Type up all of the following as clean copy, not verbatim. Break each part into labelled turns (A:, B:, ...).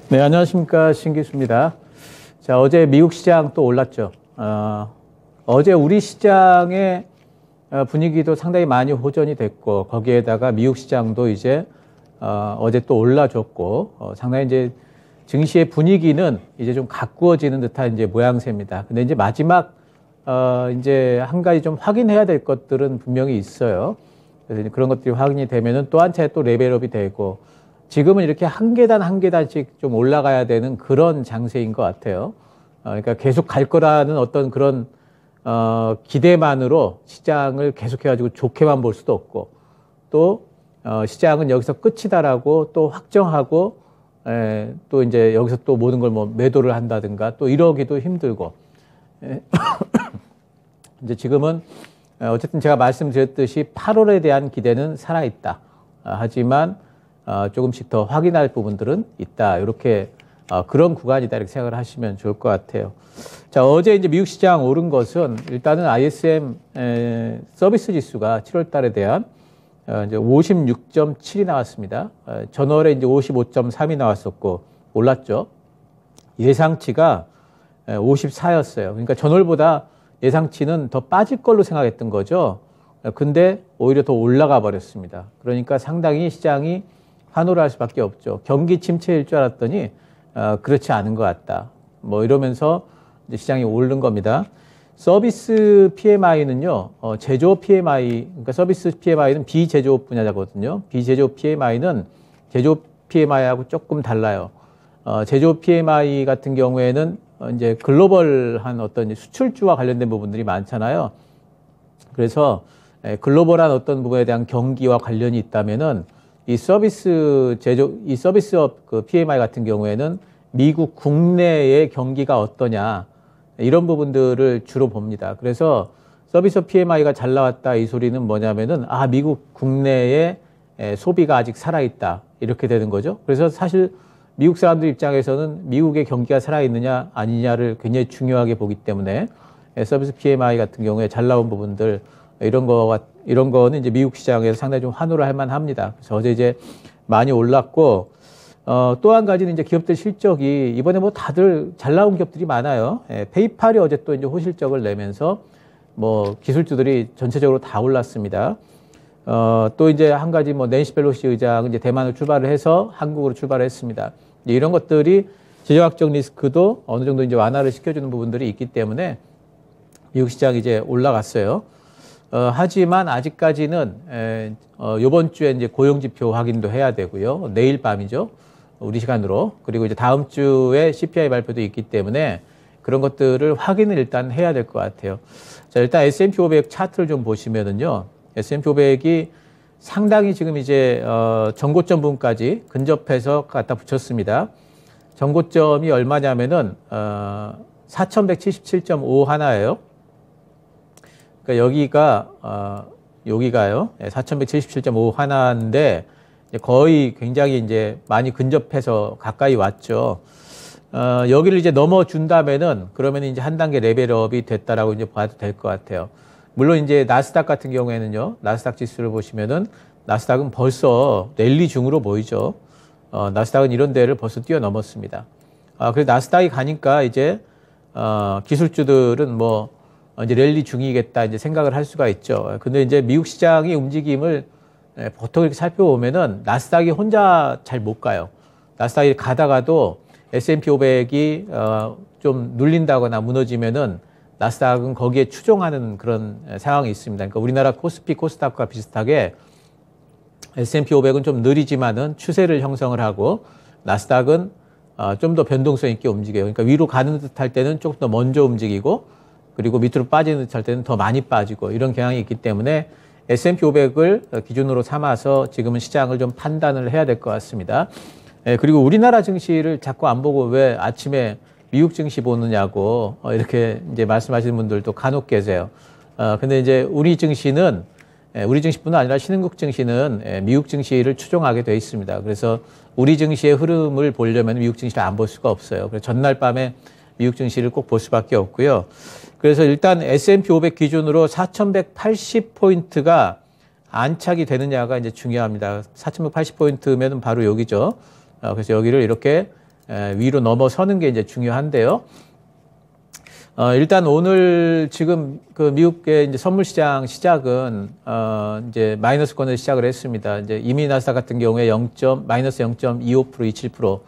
A: 네, 안녕하십니까. 신기수입니다. 자, 어제 미국 시장 또 올랐죠. 어제 우리 시장의 분위기도 상당히 많이 호전이 됐고, 거기에다가 미국 시장도 이제, 어제 또 올라줬고, 상당히 이제 증시의 분위기는 이제 좀 가꾸어지는 듯한 이제 모양새입니다. 근데 이제 마지막, 이제 한 가지 좀 확인해야 될 것들은 분명히 있어요. 그래서 그런 것들이 확인이 되면은 또 한 차례 또 레벨업이 되고, 지금은 이렇게 한 계단 한 계단씩 좀 올라가야 되는 그런 장세인 것 같아요. 그러니까 계속 갈 거라는 어떤 그런, 기대만으로 시장을 계속해가지고 좋게만 볼 수도 없고, 또, 시장은 여기서 끝이다라고 또 확정하고, 또 이제 여기서 또 모든 걸 뭐 매도를 한다든가 또 이러기도 힘들고, 이제 지금은 어쨌든 제가 말씀드렸듯이 8월에 대한 기대는 살아있다. 하지만 조금씩 더 확인할 부분들은 있다. 이렇게 그런 구간이다. 이렇게 생각을 하시면 좋을 것 같아요. 자, 어제 이제 미국 시장 오른 것은 일단은 ISM 서비스 지수가 7월 달에 대한 이제 56.7이 나왔습니다. 전월에 이제 55.3이 나왔었고 올랐죠. 예상치가 54였어요. 그러니까 전월보다 예상치는 더 빠질 걸로 생각했던 거죠. 근데 오히려 더 올라가 버렸습니다. 그러니까 상당히 시장이 환호를 할 수밖에 없죠. 경기 침체일 줄 알았더니 그렇지 않은 것 같다. 뭐 이러면서 이제 시장이 오른 겁니다. 서비스 PMI는요, 제조업 PMI, 그러니까 서비스 PMI는 비제조업 분야거든요. 비제조업 PMI는 제조업 PMI하고 조금 달라요. 제조업 PMI 같은 경우에는 이제 글로벌한 어떤 수출주와 관련된 부분들이 많잖아요. 그래서 글로벌한 어떤 부분에 대한 경기와 관련이 있다면은 이 서비스업 그 PMI 같은 경우에는 미국 국내의 경기가 어떠냐 이런 부분들을 주로 봅니다. 그래서 서비스업 PMI가 잘 나왔다 이 소리는 뭐냐면은 미국 국내의 소비가 아직 살아있다 이렇게 되는 거죠. 그래서 사실 미국 사람들 입장에서는 미국의 경기가 살아있느냐 아니냐를 굉장히 중요하게 보기 때문에 서비스 PMI 같은 경우에 잘 나온 부분들 이런 거는 이제 미국 시장에서 상당히 좀 환호를 할 만합니다. 그래서 어제 이제 많이 올랐고, 또 한 가지는 이제 기업들 실적이 이번에 뭐 다들 잘 나온 기업들이 많아요. 페이팔이 어제 또 이제 호실적을 내면서 뭐 기술주들이 전체적으로 다 올랐습니다. 또 이제 한 가지 뭐 낸시 펠로시 의장은 이제 대만을 출발을 해서 한국으로 출발을 했습니다. 이런 것들이 지정학적 리스크도 어느 정도 이제 완화를 시켜주는 부분들이 있기 때문에 미국 시장이 이제 올라갔어요. 하지만 아직까지는 이번 주에 이제 고용지표 확인도 해야 되고요. 내일 밤이죠. 우리 시간으로. 그리고 이제 다음 주에 CPI 발표도 있기 때문에 그런 것들을 확인을 일단 해야 될 것 같아요. 자, 일단 S&P 500 차트를 좀 보시면은요. S&P 500이 상당히 지금 이제 전고점 부분까지 근접해서 갖다 붙였습니다. 전고점이 얼마냐면은 4177.5 하나예요. 그러니까 여기가요. 4177.5 하나인데 거의 굉장히 이제 많이 근접해서 가까이 왔죠. 여기를 이제 넘어준다면은 그러면 이제 한 단계 레벨업이 됐다라고 이제 봐도 될 것 같아요. 물론 이제 나스닥 같은 경우에는요. 나스닥 지수를 보시면은 나스닥은 벌써 랠리 중으로 보이죠. 나스닥은 이런 데를 벌써 뛰어넘었습니다. 그래서 나스닥이 가니까 이제 기술주들은 뭐 이제 랠리 중이겠다 이제 생각을 할 수가 있죠. 근데 이제 미국 시장의 움직임을 보통 이렇게 살펴보면은 나스닥이 혼자 잘 못 가요. 나스닥이 가다가도 S&P 500이 좀 눌린다거나 무너지면은 나스닥은 거기에 추종하는 그런 상황이 있습니다. 그러니까 우리나라 코스피, 코스닥과 비슷하게 S&P 500은 좀 느리지만은 추세를 형성을 하고 나스닥은 좀 더 변동성 있게 움직여요. 그러니까 위로 가는 듯 할 때는 조금 더 먼저 움직이고 그리고 밑으로 빠지는 듯 할 때는 더 많이 빠지고 이런 경향이 있기 때문에 S&P 500을 기준으로 삼아서 지금은 시장을 좀 판단을 해야 될 것 같습니다. 그리고 우리나라 증시를 자꾸 안 보고 왜 아침에 미국 증시 보느냐고 이렇게 이제 말씀하시는 분들도 간혹 계세요. 근데 이제 우리 증시뿐만 아니라 신흥국 증시는 미국 증시를 추종하게 돼 있습니다. 그래서 우리 증시의 흐름을 보려면 미국 증시를 안 볼 수가 없어요. 그래서 전날 밤에 미국 증시를 꼭 볼 수밖에 없고요. 그래서 일단 S&P 500 기준으로 4,180포인트가 안착이 되느냐가 이제 중요합니다. 4,180포인트면은 바로 여기죠. 그래서 여기를 이렇게 위로 넘어서는 게 이제 중요한데요. 일단 오늘 지금 그 미국의 이제 선물 시장 시작은 이제 마이너스권에서 시작을 했습니다. 이제 이미 나스닥 같은 경우에 마이너스 0.25%, 27%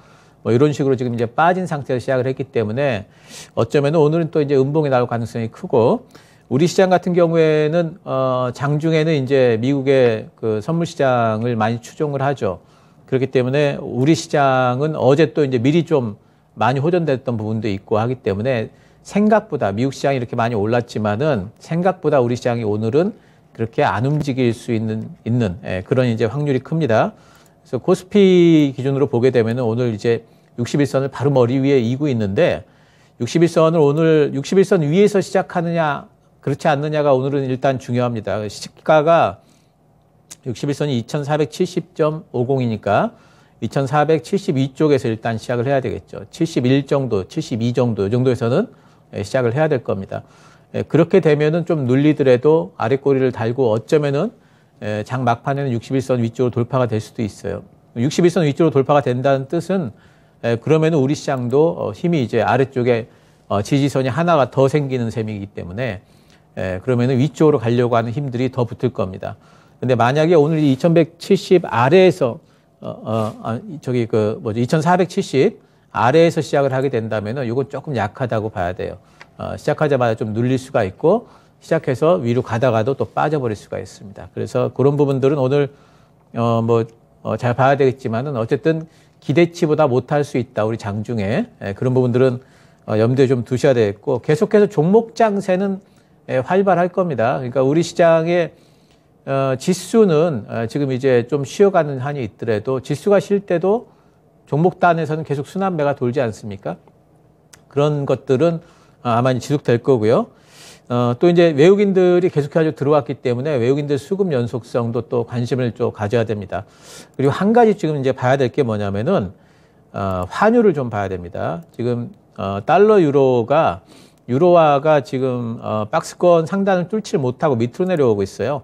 A: 뭐 이런 식으로 지금 이제 빠진 상태에서 시작을 했기 때문에 어쩌면 오늘은 또 이제 음봉이 나올 가능성이 크고, 우리 시장 같은 경우에는 장중에는 이제 미국의 그 선물 시장을 많이 추종을 하죠. 그렇기 때문에 우리 시장은 어제 또 이제 미리 좀 많이 호전됐던 부분도 있고 하기 때문에 생각보다 미국 시장이 이렇게 많이 올랐지만은 생각보다 우리 시장이 오늘은 그렇게 안 움직일 수 있는 그런 이제 확률이 큽니다. 그래서 코스피 기준으로 보게 되면은 오늘 이제 61선을 바로 머리 위에 이고 있는데, 61선을 오늘 61선 위에서 시작하느냐 그렇지 않느냐가 오늘은 일단 중요합니다. 시가가 61선이 2470.50이니까 2472쪽에서 일단 시작을 해야 되겠죠. 71 정도, 72 정도, 이 정도에서는 시작을 해야 될 겁니다. 그렇게 되면은 좀 눌리더라도 아랫꼬리를 달고 어쩌면은 장 막판에는 61선 위쪽으로 돌파가 될 수도 있어요. 61선 위쪽으로 돌파가 된다는 뜻은 그러면은 우리 시장도 힘이 이제 아래쪽에 지지선이 하나가 더 생기는 셈이기 때문에 그러면은 위쪽으로 가려고 하는 힘들이 더 붙을 겁니다. 근데 만약에 오늘 2170 아래에서 2470 아래에서 시작을 하게 된다면은 이건 조금 약하다고 봐야 돼요. 시작하자마자 좀 눌릴 수가 있고, 시작해서 위로 가다가도 또 빠져버릴 수가 있습니다. 그래서 그런 부분들은 오늘 잘 봐야 되겠지만은 어쨌든 기대치보다 못할 수 있다. 우리 장중에 그런 부분들은 염두에 좀 두셔야 되겠고, 계속해서 종목 장세는 활발할 겁니다. 그러니까 우리 시장의 지수는 지금 이제 좀 쉬어가는 한이 있더라도 지수가 쉴 때도 종목단에서는 계속 순환매가 돌지 않습니까? 그런 것들은 아마 지속될 거고요. 또 이제 외국인들이 계속해서 들어왔기 때문에 외국인들 수급 연속성도 또 관심을 좀 가져야 됩니다. 그리고 한 가지 지금 이제 봐야 될 게 뭐냐면은 환율을 좀 봐야 됩니다. 지금 달러 유로화가 지금 박스권 상단을 뚫지 못하고 밑으로 내려오고 있어요.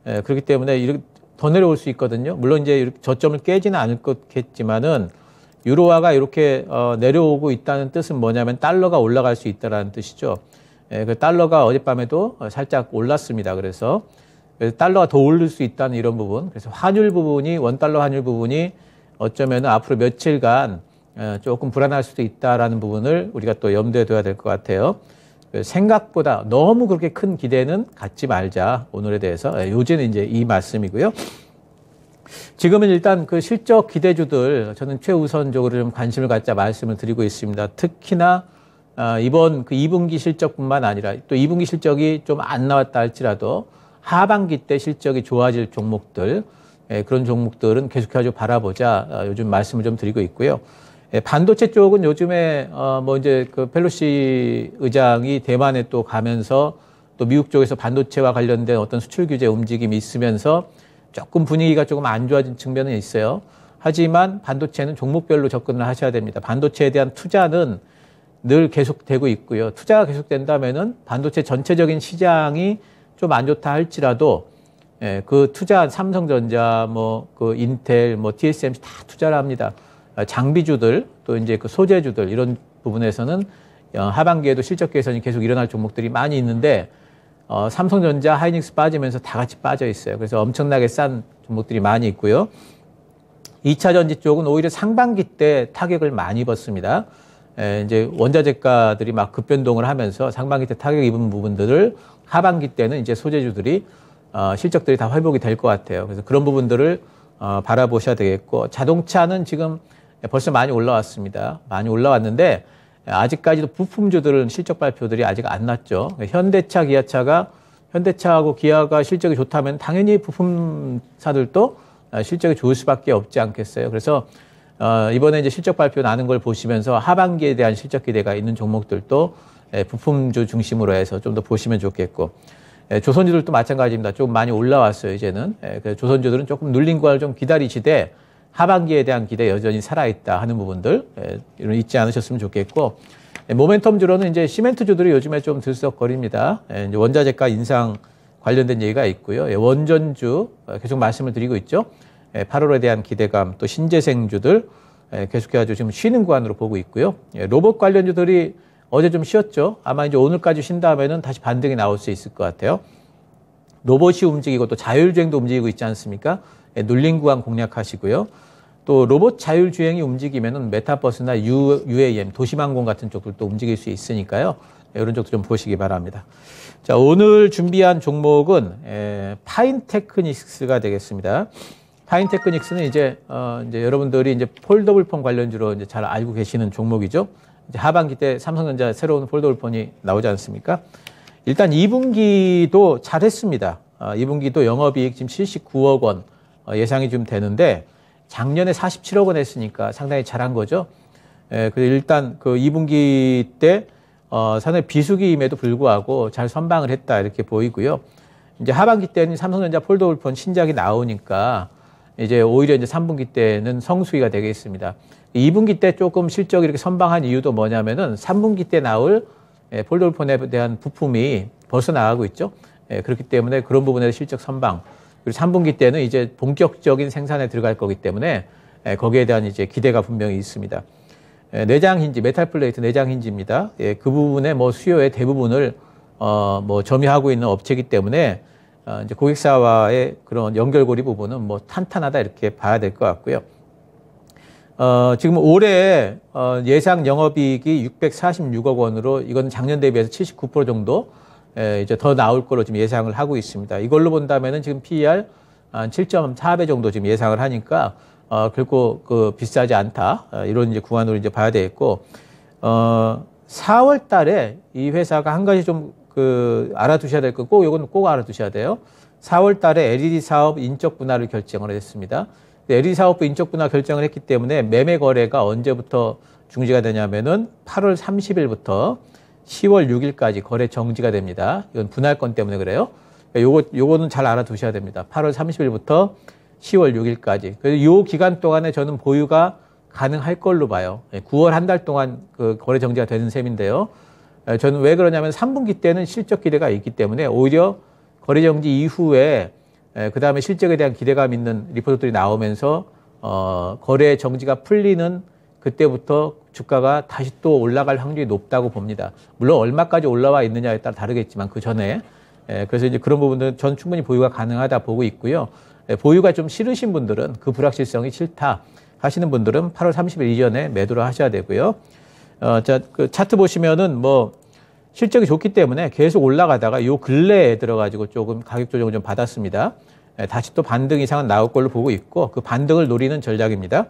A: 그렇기 때문에 이렇게 더 내려올 수 있거든요. 물론 이제 이렇게 저점을 깨지는 않을 거겠지만은 유로화가 이렇게 내려오고 있다는 뜻은 뭐냐면 달러가 올라갈 수 있다라는 뜻이죠. 그 달러가 어젯밤에도 살짝 올랐습니다. 그래서 달러가 더 오를 수 있다는 이런 부분. 그래서 환율 부분이, 원달러 환율 부분이 어쩌면 앞으로 며칠간 조금 불안할 수도 있다라는 부분을 우리가 또 염두에 둬야 될 것 같아요. 생각보다 너무 그렇게 큰 기대는 갖지 말자, 오늘에 대해서. 요지는 이제 이 말씀이고요. 지금은 일단 그 실적 기대주들 저는 최우선적으로 좀 관심을 갖자 말씀을 드리고 있습니다. 특히나 이번 그 2분기 실적뿐만 아니라 또 2분기 실적이 좀 안 나왔다 할지라도 하반기 때 실적이 좋아질 종목들, 그런 종목들은 계속해서 바라보자, 요즘 말씀을 좀 드리고 있고요. 반도체 쪽은 요즘에 이제 그 펠로시 의장이 대만에 또 가면서 또 미국 쪽에서 반도체와 관련된 어떤 수출 규제 움직임이 있으면서 조금 분위기가 조금 안 좋아진 측면은 있어요. 하지만 반도체는 종목별로 접근을 하셔야 됩니다. 반도체에 대한 투자는 늘 계속되고 있고요. 투자가 계속된다면은 반도체 전체적인 시장이 좀 안 좋다 할지라도 그 투자한 삼성전자, 그 인텔, TSMC 다 투자를 합니다. 장비주들, 또 이제 그 소재주들, 이런 부분에서는 하반기에도 실적 개선이 계속 일어날 종목들이 많이 있는데, 삼성전자, 하이닉스 빠지면서 다 같이 빠져 있어요. 그래서 엄청나게 싼 종목들이 많이 있고요. 2차 전지 쪽은 오히려 상반기 때 타격을 많이 입었습니다. 이제 원자재가들이 막 급변동을 하면서 상반기 때 타격 입은 부분들을 하반기 때는 이제 소재주들이 실적들이 다 회복이 될 것 같아요. 그래서 그런 부분들을 바라보셔야 되겠고, 자동차는 지금 벌써 많이 올라왔습니다. 많이 올라왔는데 아직까지도 부품주들은 실적 발표들이 아직 안 났죠. 현대차, 기아차가, 현대차하고 기아가 실적이 좋다면 당연히 부품사들도 실적이 좋을 수밖에 없지 않겠어요. 그래서 이번에 이제 실적 발표 나는 걸 보시면서 하반기에 대한 실적 기대가 있는 종목들도 부품주 중심으로 해서 좀 더 보시면 좋겠고, 조선주들도 마찬가지입니다. 좀 많이 올라왔어요, 이제는. 그래서 조선주들은 조금 눌린 걸 좀 기다리시되 하반기에 대한 기대 여전히 살아있다 하는 부분들 이런 잊지 않으셨으면 좋겠고, 모멘텀주로는 이제 시멘트주들이 요즘에 좀 들썩거립니다. 이제 원자재가 인상 관련된 얘기가 있고요. 원전주 계속 말씀을 드리고 있죠. 8월에 대한 기대감, 또 신재생주들, 계속해가지고 지금 쉬는 구간으로 보고 있고요. 로봇 관련주들이 어제 좀 쉬었죠. 아마 이제 오늘까지 쉰 다음에는 다시 반등이 나올 수 있을 것 같아요. 로봇이 움직이고 또 자율주행도 움직이고 있지 않습니까? 눌린 구간 공략하시고요. 또 로봇 자율주행이 움직이면은 메타버스나 UAM, 도시망공 같은 쪽들도 움직일 수 있으니까요. 이런 쪽도 좀 보시기 바랍니다. 자, 오늘 준비한 종목은 파인테크닉스가 되겠습니다. 파인테크닉스는 이제 여러분들이 이제 폴더블폰 관련주로 이제 잘 알고 계시는 종목이죠. 이제 하반기 때 삼성전자 새로운 폴더블폰이 나오지 않습니까? 일단 2분기도 잘했습니다. 2분기도 영업이익 지금 79억 원 예상이 좀 되는데 작년에 47억 원 했으니까 상당히 잘한 거죠. 그래서 일단 그 2분기 때 상당히 비수기임에도 불구하고 잘 선방을 했다 이렇게 보이고요. 이제 하반기 때는 삼성전자 폴더블폰 신작이 나오니까 이제 오히려 이제 3분기 때는 성수기가 되겠습니다. 2분기 때 조금 실적이 이렇게 선방한 이유도 뭐냐면은 3분기 때 나올 폴더블폰에 대한 부품이 벌써 나가고 있죠. 그렇기 때문에 그런 부분에서 실적 선방. 그리고 3분기 때는 이제 본격적인 생산에 들어갈 거기 때문에 거기에 대한 이제 기대가 분명히 있습니다. 내장 힌지, 메탈 플레이트 내장 힌지입니다. 그 부분의 뭐 수요의 대부분을 뭐 점유하고 있는 업체이기 때문에 이제 고객사와의 그런 연결고리 부분은 뭐 탄탄하다 이렇게 봐야 될 것 같고요. 지금 올해 예상 영업이익이 646억 원으로 이건 작년 대비해서 79% 정도 이제 더 나올 거로 지금 예상을 하고 있습니다. 이걸로 본다면은 지금 PER 한 7.4배 정도 지금 예상을 하니까 결코 그 비싸지 않다 이런 이제 구간으로 이제 봐야 되겠고 4월 달에 이 회사가 한 가지 좀 그 알아두셔야 될 거 꼭 이건 꼭 알아두셔야 돼요. 4월 달에 LED 사업 인적 분할을 결정을 했습니다. LED 사업부 인적 분할 결정을 했기 때문에 매매 거래가 언제부터 중지가 되냐면은 8월 30일부터 10월 6일까지 거래 정지가 됩니다. 이건 분할권 때문에 그래요. 요거는 잘 알아두셔야 됩니다. 8월 30일부터 10월 6일까지. 그래서 요 기간 동안에 저는 보유가 가능할 걸로 봐요. 9월 한 달 동안 그 거래 정지가 되는 셈인데요. 저는 왜 그러냐면 3분기 때는 실적 기대가 있기 때문에 오히려 거래 정지 이후에 그 다음에 실적에 대한 기대감 있는 리포트들이 나오면서 거래 정지가 풀리는 그때부터 주가가 다시 또 올라갈 확률이 높다고 봅니다. 물론 얼마까지 올라와 있느냐에 따라 다르겠지만 그 전에 그래서 이제 그런 부분들은 전 충분히 보유가 가능하다 보고 있고요. 보유가 좀 싫으신 분들은 그 불확실성이 싫다 하시는 분들은 8월 30일 이전에 매도를 하셔야 되고요. 자, 그 차트 보시면은 뭐 실적이 좋기 때문에 계속 올라가다가 요 근래에 들어가지고 조금 가격 조정을 좀 받았습니다. 다시 또 반등 이상은 나올 걸로 보고 있고 그 반등을 노리는 전략입니다.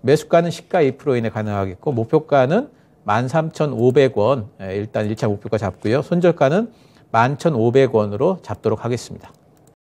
A: 매수가는 시가 2% 이내 가능하겠고 목표가는 13,500원 일단 1차 목표가 잡고요. 손절가는 11,500원으로 잡도록 하겠습니다.